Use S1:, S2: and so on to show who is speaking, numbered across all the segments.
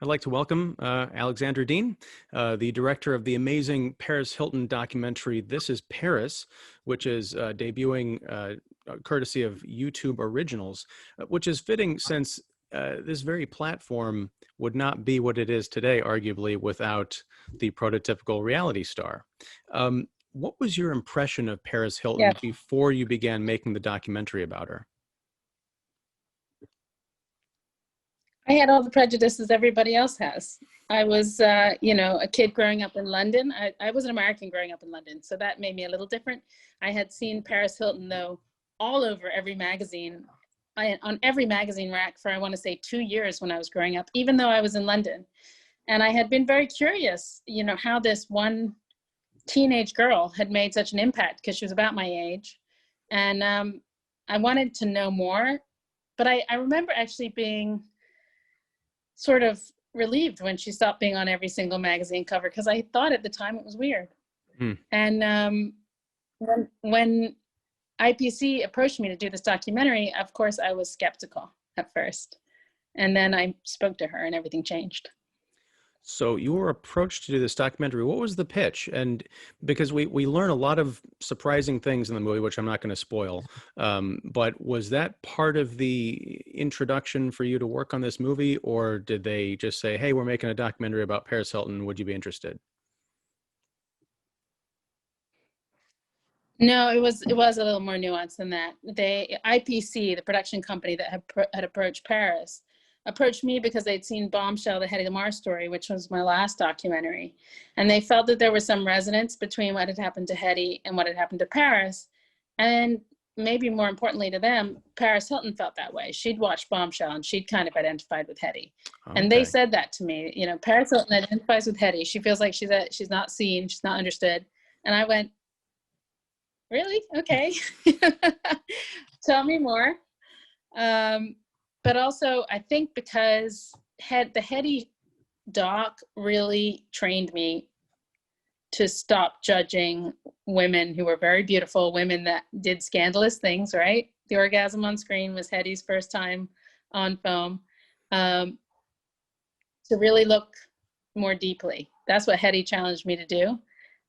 S1: I'd like to welcome Alexandra Dean, the director of the amazing Paris Hilton documentary, This is Paris, which is debuting courtesy of YouTube Originals, which is fitting since this very platform would not be what it is today, arguably, without the prototypical reality star. What was your impression of Paris Hilton before you began making the documentary about her?
S2: I had all the prejudices everybody else has. I was, you know, a kid growing up in London. I was an American growing up in London, so that made me a little different. I had seen Paris Hilton, though, all over every magazine, on every magazine rack for, I want to say, 2 years when I was growing up, even though I was in London. And I had been very curious, you know, how this one teenage girl had made such an impact, because she was about my age. And I wanted to know more. But I remember actually being sort of relieved when she stopped being on every single magazine cover, because I thought at the time it was weird. And when IPC approached me to do this documentary, of course I was skeptical at first, and then I spoke to her and everything changed.
S1: So you were approached to do this documentary. What was the pitch? And because we learn a lot of surprising things in the movie, which I'm not going to spoil, but was that part of the introduction for you to work on this movie, or did they just say, hey, we're making a documentary about Paris Hilton, would you be interested?
S2: No, it was a little more nuanced than that. IPC, the production company that had approached Paris, approached me because they'd seen Bombshell, the HEDY LAMARR story, which was my last documentary. And they felt that there was some resonance between what had happened to HEDY and what had happened to Paris. And maybe more importantly to them, Paris Hilton felt that way. She'd watched Bombshell and she'd kind of identified with HEDY. Okay. And they said that to me, you know, Paris Hilton identifies with HEDY. She feels like she's not seen, she's not understood. And I went, really? Okay. Tell me more. But also, I think because the HEDY doc really trained me to stop judging women who were very beautiful, women that did scandalous things, right? The orgasm on screen was HEDY's first time on film. To really look more deeply. That's what HEDY challenged me to do.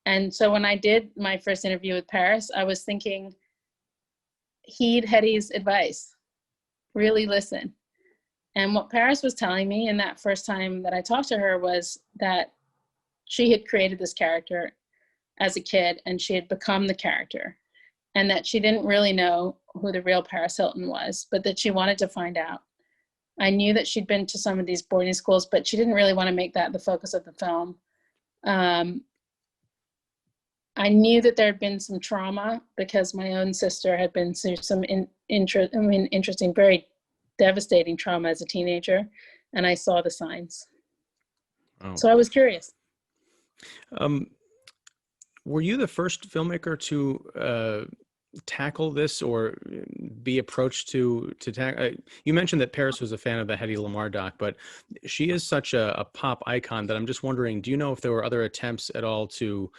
S2: And so when I did my first interview with Paris, I was thinking, heed HEDY's advice. Really listen. And what Paris was telling me in that first time that I talked to her was that she had created this character as a kid and she had become the character, and that she didn't really know who the real Paris Hilton was, but that she wanted to find out. I knew that she'd been to some of these boarding schools, but she didn't really want to make that the focus of the film. I knew that there had been some trauma because my own sister had been through some interesting, very devastating trauma as a teenager, and I saw the signs. Oh. So I was curious.
S1: Were you the first filmmaker to tackle this or be approached to tackle? You mentioned that Paris was a fan of the HEDY LAMARR doc, but she is such a pop icon that I'm just wondering, do you know if there were other attempts at all to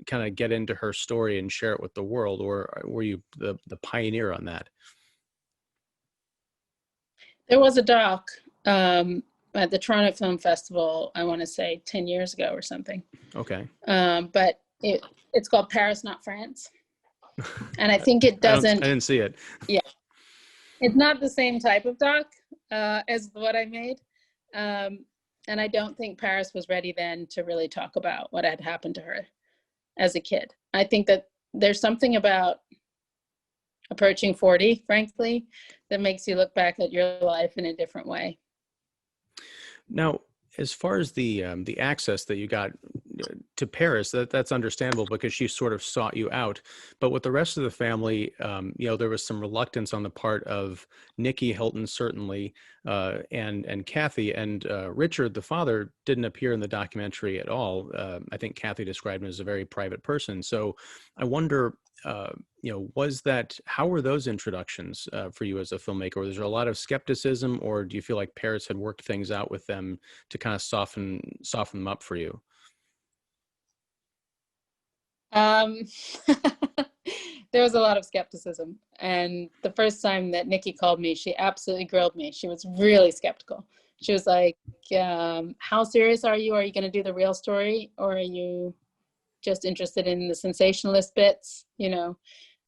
S1: kind of get into her story and share it with the world, or were you the pioneer on that?
S2: There was a doc at the Toronto Film Festival, I want to say 10 years ago or something.
S1: Okay.
S2: But it's called Paris, Not France. And I think it doesn't.
S1: I didn't see it.
S2: Yeah. It's not the same type of doc as what I made. And I don't think Paris was ready then to really talk about what had happened to her as a kid. I think that there's something about approaching 40, frankly, that makes you look back at your life in a different way.
S1: Now, as far as the access that you got to Paris, that's understandable because she sort of sought you out. But with the rest of the family, you know, there was some reluctance on the part of Nikki Hilton, certainly, and Kathy, and Richard, the father, didn't appear in the documentary at all. I think Kathy described him as a very private person. So I wonder, you know, how were those introductions for you as a filmmaker? Was there a lot of skepticism, or do you feel like Paris had worked things out with them to kind of soften them up for you?
S2: There was a lot of skepticism. And the first time that Nikki called me, she absolutely grilled me. She was really skeptical. She was like, how serious are you? Are you going to do the real story, or are you just interested in the sensationalist bits, you know?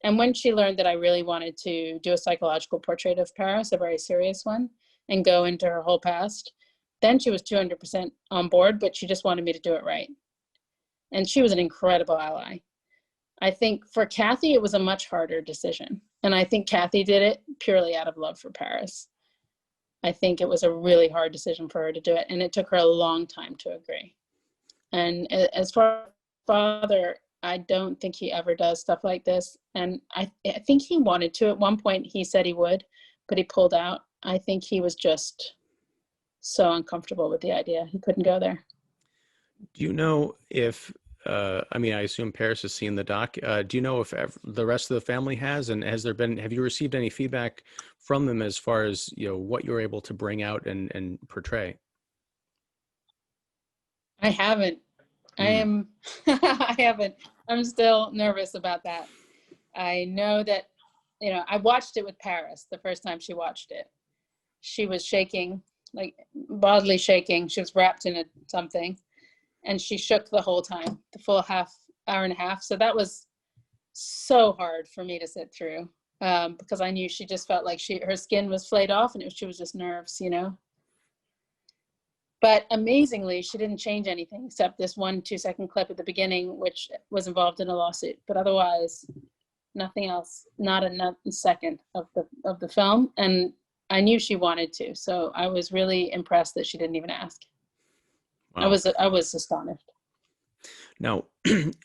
S2: And when she learned that I really wanted to do a psychological portrait of Paris, a very serious one, and go into her whole past, then she was 200% on board, but she just wanted me to do it right. And she was an incredible ally. I think for Kathy, it was a much harder decision. And I think Kathy did it purely out of love for Paris. I think it was a really hard decision for her to do it. And it took her a long time to agree. And as far as father, I don't think he ever does stuff like this. And I think he wanted to. At one point, he said he would, but he pulled out. I think he was just so uncomfortable with the idea. He couldn't go there.
S1: Do you know if, I mean, I assume Paris has seen the doc. Do you know if the rest of the family has, and have you received any feedback from them as far as, you know, what you're able to bring out and portray?
S2: I haven't. I haven't. I'm still nervous about that. I know that, you know, I watched it with Paris the first time she watched it. She was shaking, like bodily shaking. She was wrapped in something, and she shook the whole time, the full hour and a half. So that was so hard for me to sit through, because I knew she just felt like her skin was flayed off, and she was just nerves, you know. But amazingly, she didn't change anything except this 1 2-second clip at the beginning, which was involved in a lawsuit. But otherwise, nothing else, not a second of the film. And I knew she wanted to. So I was really impressed that she didn't even ask. Wow. I was astonished.
S1: Now,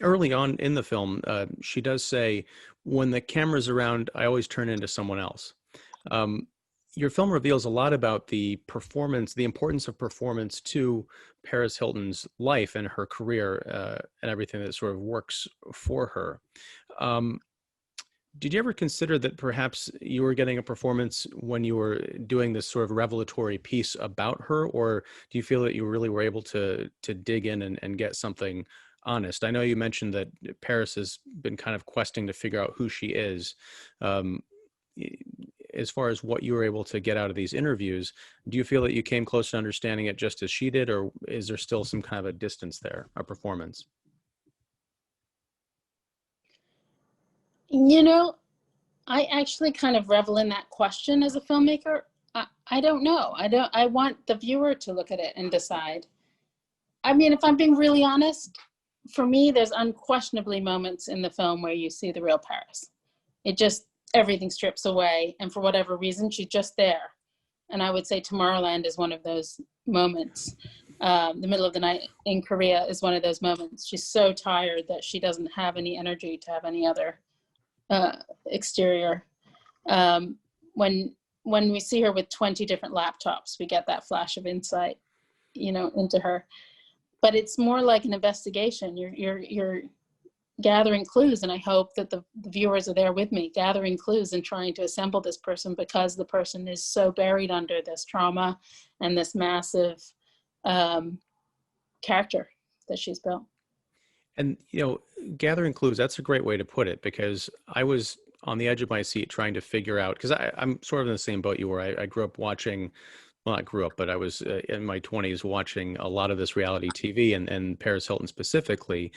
S1: early on in the film, she does say, when the camera's around, I always turn into someone else. Your film reveals a lot about the performance, the importance of performance to Paris Hilton's life and her career, and everything that sort of works for her. Did you ever consider that perhaps you were getting a performance when you were doing this sort of revelatory piece about her, or do you feel that you really were able to dig in and get something honest? I know you mentioned that Paris has been kind of questing to figure out who she is. As far as what you were able to get out of these interviews, do you feel that you came close to understanding it just as she did, or is there still some kind of a distance there, a performance?
S2: You know, I actually kind of revel in that question as a filmmaker. I don't know. I want the viewer to look at it and decide. I mean, if I'm being really honest, for me, there's unquestionably moments in the film where you see the real Paris. Everything strips away, and for whatever reason, she's just there. And I would say Tomorrowland is one of those moments. The middle of the night in Korea is one of those moments. She's so tired that she doesn't have any energy to have any other exterior. When we see her with 20 different laptops, we get that flash of insight, you know, into her. But it's more like an investigation. You're gathering clues, and I hope that the viewers are there with me, gathering clues and trying to assemble this person, because the person is so buried under this trauma and this massive character that she's built.
S1: And, you know, gathering clues, that's a great way to put it, because I was on the edge of my seat trying to figure out, because I'm sort of in the same boat you were. I grew up watching, well, not grew up, but I was in my 20s watching a lot of this reality TV, and Paris Hilton specifically.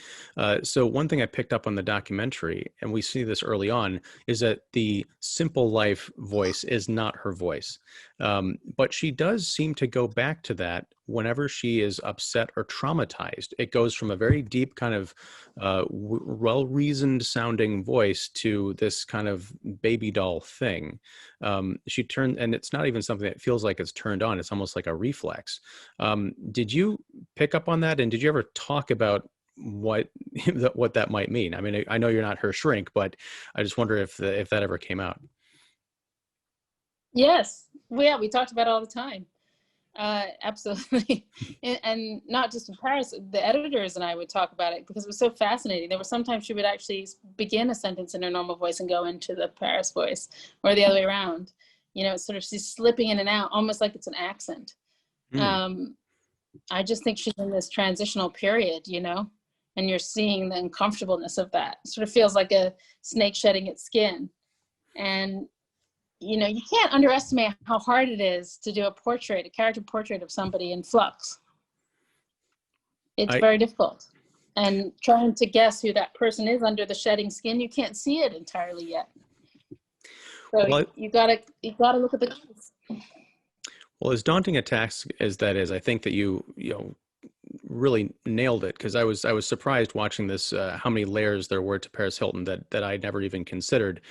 S1: So one thing I picked up on the documentary, and we see this early on, is that the simple life voice is not her voice. But she does seem to go back to that whenever she is upset or traumatized. It goes from a very deep kind of well-reasoned sounding voice to this kind of baby doll thing. She turned, and it's not even something that feels like it's turned on. It's almost like a reflex. Did you pick up on that? And did you ever talk about what that might mean? I mean, I know you're not her shrink, but I just wonder if that ever came out.
S2: Yes. Well, yeah, we talked about it all the time. Absolutely. And not just in Paris, the editors and I would talk about it because it was so fascinating. There were sometimes she would actually begin a sentence in her normal voice and go into the Paris voice, or the other way around. You know, it's sort of, she's slipping in and out, almost like it's an accent. I just think she's in this transitional period, you know, and you're seeing the uncomfortableness of that. It sort of feels like a snake shedding its skin. And you can't underestimate how hard it is to do a character portrait of somebody in flux. It's
S1: I
S2: very difficult. And trying to guess who that person is under the shedding skin, you can't see it entirely yet. So
S1: well,
S2: you gotta look at the clues.
S1: well, as daunting a task as that is, I think that you really nailed it, because I was surprised watching this, how many layers there were to Paris Hilton that I never even considered.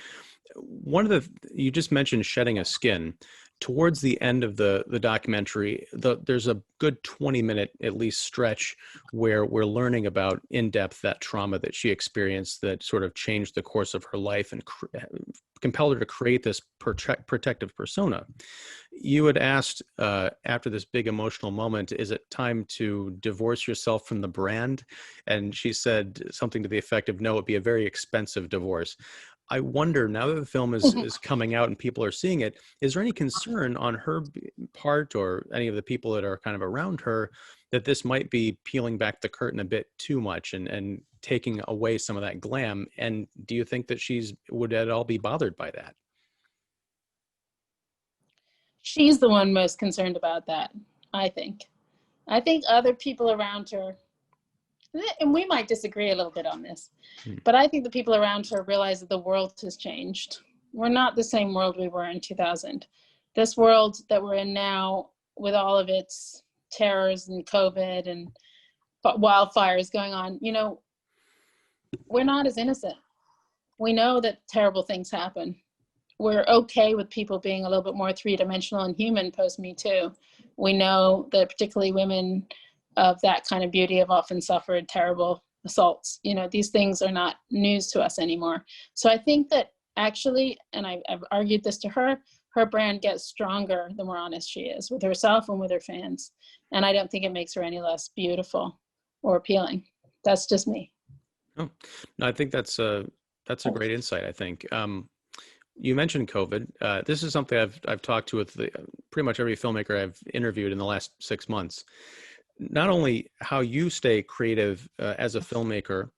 S1: One of you just mentioned shedding a skin. Towards the end of the documentary, there's a good 20-minute at least stretch where we're learning about in depth that trauma that she experienced that sort of changed the course of her life and compelled her to create this protective persona. You had asked, after this big emotional moment, is it time to divorce yourself from the brand? And she said something to the effect of, no, it'd be a very expensive divorce. I wonder, now that the film is coming out and people are seeing it, is there any concern on her part or any of the people that are kind of around her that this might be peeling back the curtain a bit too much and taking away some of that glam? And do you think that would at all be bothered by that?
S2: She's the one most concerned about that, I think. I think other people around her, and we might disagree a little bit on this, but I think the people around her realize that the world has changed. We're not the same world we were in 2000. This world that we're in now, with all of its terrors and COVID and wildfires going on, we're not as innocent. We know that terrible things happen. We're okay with people being a little bit more three-dimensional and human post Me Too. We know that particularly women of that kind of beauty have often suffered terrible assaults. These things are not news to us anymore. So I think that actually, and I've argued this to her brand gets stronger the more honest she is with herself and with her fans. And I don't think it makes her any less beautiful or appealing. That's just me.
S1: Oh, no, I think that's a great insight, I think. You mentioned COVID. This is something I've talked to with pretty much every filmmaker I've interviewed in the last 6 months. Not only how you stay creative as a filmmaker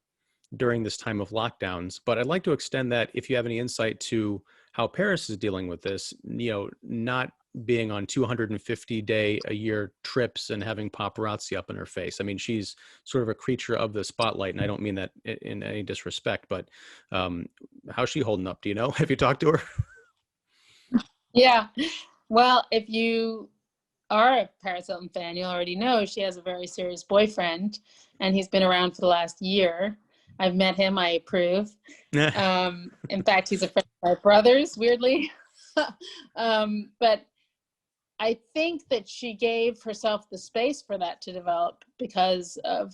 S1: during this time of lockdowns, but I'd like to extend that, if you have any insight to how Paris is dealing with this, not being on 250-day-a-year trips and having paparazzi up in her face. I mean, she's sort of a creature of the spotlight, and I don't mean that in any disrespect, but how's she holding up? Do you know? Have you talked to her?
S2: Yeah. Well, if you are a Paris Hilton fan, you'll already know she has a very serious boyfriend, and he's been around for the last year. I've met him. I approve. In fact, he's a friend of my brother's, weirdly. But I think that she gave herself the space for that to develop because of,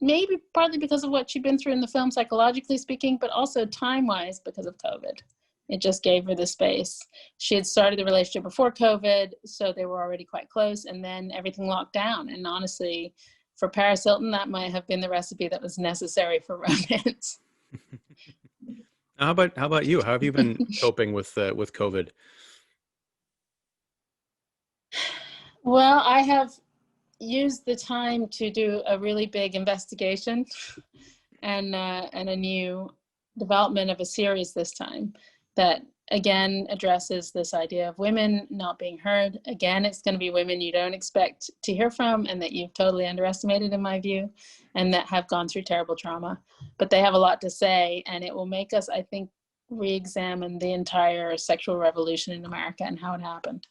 S2: maybe partly because of what she'd been through in the film, psychologically speaking, but also time-wise because of COVID. It just gave her the space. She had started the relationship before COVID, so they were already quite close, and then everything locked down. And honestly, for Paris Hilton, that might have been the recipe that was necessary for romance.
S1: How about you? How have you been coping with COVID?
S2: Well, I have used the time to do a really big investigation and a new development of a series this time that again addresses this idea of women not being heard. Again, it's going to be women you don't expect to hear from and that you've totally underestimated, in my view, and that have gone through terrible trauma. But they have a lot to say, and it will make us, I think, re-examine the entire sexual revolution in America and how it happened.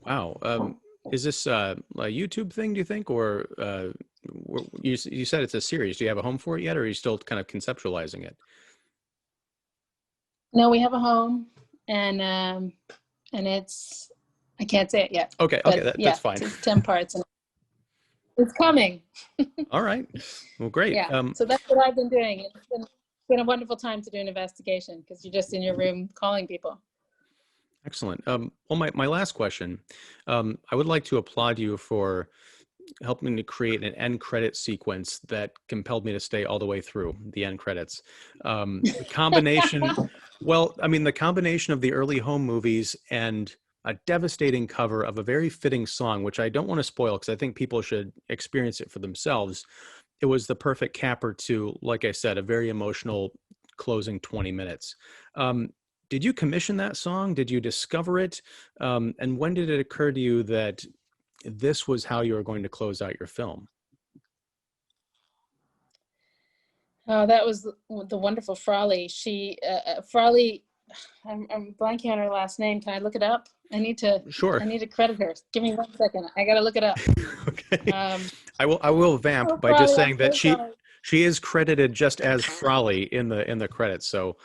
S1: Wow. Is this a YouTube thing, do you think, or you said it's a series? Do you have a home for it yet, or are you still kind of conceptualizing it?
S2: No, we have a home, and it's, I can't say it yet.
S1: Okay, that's fine.
S2: It's 10 parts, and it's coming.
S1: All right. Well, great.
S2: Yeah. So that's what I've been doing. It's been a wonderful time to do an investigation because you're just in your room calling people.
S1: Excellent. Well, my last question, I would like to applaud you for helping to create an end credit sequence that compelled me to stay all the way through the end credits. The combination, well, I mean, the combination of the early home movies and a devastating cover of a very fitting song, which I don't want to spoil because I think people should experience it for themselves. It was the perfect capper to, like I said, a very emotional closing 20 minutes. Did you commission that song? Did you discover it? And when did it occur to you that this was how you were going to close out your film?
S2: Oh, that was the wonderful Frally. Frally, I'm blanking on her last name. Can I look it up?
S1: Sure.
S2: I need to credit her. Give me 1 second. I gotta look it up.
S1: Okay.
S2: Um,
S1: I will vamp
S2: oh,
S1: by just
S2: Frally, I'm
S1: saying that
S2: so sorry.
S1: she is credited just as Frally in the credits. So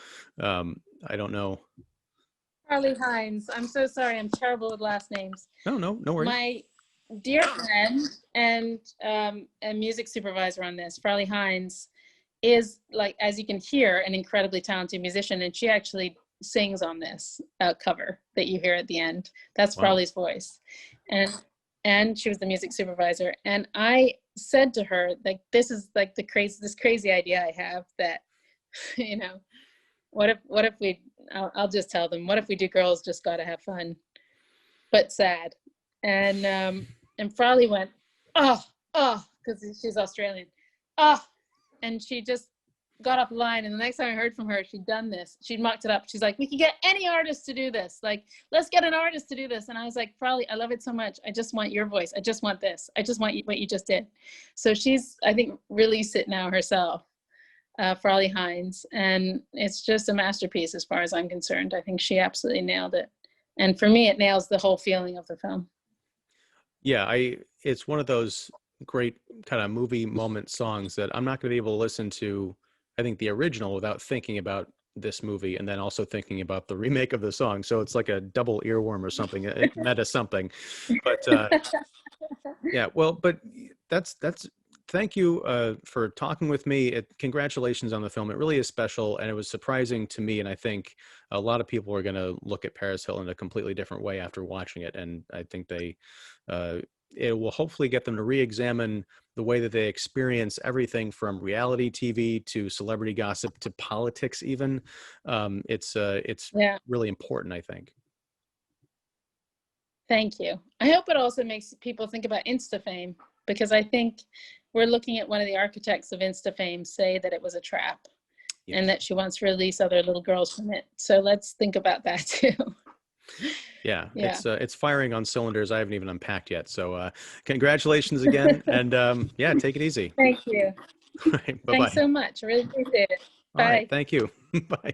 S1: I don't know.
S2: Frally Hynes. I'm so sorry. I'm terrible with last names.
S1: No worries.
S2: My dear friend and music supervisor on this, Frally Hynes, is, like, as you can hear, an incredibly talented musician, and she actually sings on this cover that you hear at the end. That's
S1: Wow.
S2: Frally's voice, and she was the music supervisor. And I said to her, like, this is like this crazy idea I have that, you know, what if we, I'll just tell them, what if we do Girls Just Gotta Have Fun, but sad? And Frally went, oh, because she's Australian, oh, and she just got off the line. And the next time I heard from her, she'd done this. She'd mocked it up. She's like, we could get any artist to do this. Like, let's get an artist to do this. And I was like, Frally, I love it so much. I just want your voice. I just want this. I just want what you just did. So she's, I think, released it now herself, Frally Hynes. And it's just a masterpiece as far as I'm concerned. I think she absolutely nailed it. And for me, it nails the whole feeling of the film.
S1: Yeah, it's one of those great kind of movie moment songs that I'm not going to be able to listen to, I think, the original without thinking about this movie and then also thinking about the remake of the song. So it's like a double earworm or something, meta something. But yeah, well, but that's thank you for talking with me. Congratulations on the film. It really is special, and it was surprising to me, and I think a lot of people are going to look at Paris Hill in a completely different way after watching it, and I think it will hopefully get them to re-examine the way that they experience everything from reality TV to celebrity gossip to politics even. It's really important, I think.
S2: Thank you. I hope it also makes people think about Insta-fame, because I think we're looking at one of the architects of Insta-fame say that it was a trap. Yes. And that she wants to release other little girls from it. So let's think about that too.
S1: Yeah. It's firing on cylinders I haven't even unpacked yet. So congratulations again. And yeah, take it easy.
S2: Thank you.
S1: All right, bye-bye.
S2: Thanks so much. I really appreciate it. Bye.
S1: All right, thank you. Bye.